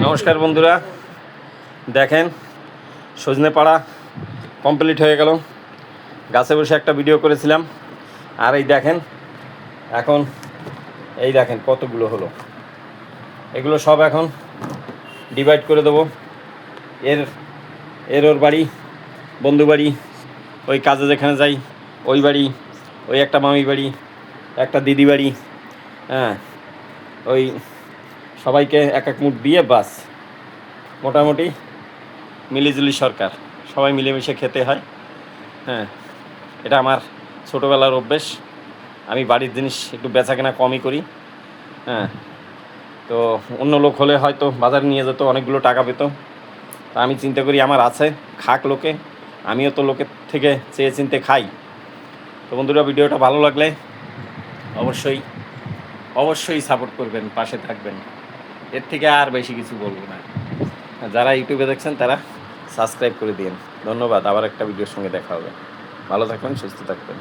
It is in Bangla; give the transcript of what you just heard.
নমস্কার বন্ধুরা, দেখেন সজনে পাড়া কমপ্লিট হয়ে গেল। গাছে বসে একটা ভিডিও করেছিলাম, আর এই দেখেন এখন এই দেখেন কতগুলো হলো। এগুলো সব এখন ডিভাইড করে দেবো। এর এর ওর বাড়ি, বন্ধু বাড়ি, ওই কাজে যেখানে যাই ওই বাড়ি, ওই একটা মামি বাড়ি, একটা দিদি বাড়ি, হ্যাঁ, ওই সবাইকে এক এক মুঠ দিয়ে বাস মোটামুটি মিলিজুলি সরকার, সবাই মিলেমিশে খেতে হয়। হ্যাঁ, এটা আমার ছোটোবেলার অভ্যেস। আমি বাড়ির জিনিস একটু বেচাকেনা কমই করি। হ্যাঁ, তো অন্য লোক হলে হয়তো বাজারে নিয়ে যেত, অনেকগুলো টাকা পেত। তা আমি চিন্তা করি আমার আছে, খাক লোকে, আমিও তো লোকের থেকে চেয়ে চিনতে খাই। তো বন্ধুরা, ভিডিওটা ভালো লাগলে অবশ্যই অবশ্যই সাপোর্ট করবেন, পাশে থাকবেন। এর থেকে আর বেশি কিছু বলবো না। যারা ইউটিউবে দেখছেন তারা সাবস্ক্রাইব করে দিন। ধন্যবাদ। আবার একটা ভিডিওর সঙ্গে দেখা হবে। ভালো থাকবেন, সুস্থ থাকবেন।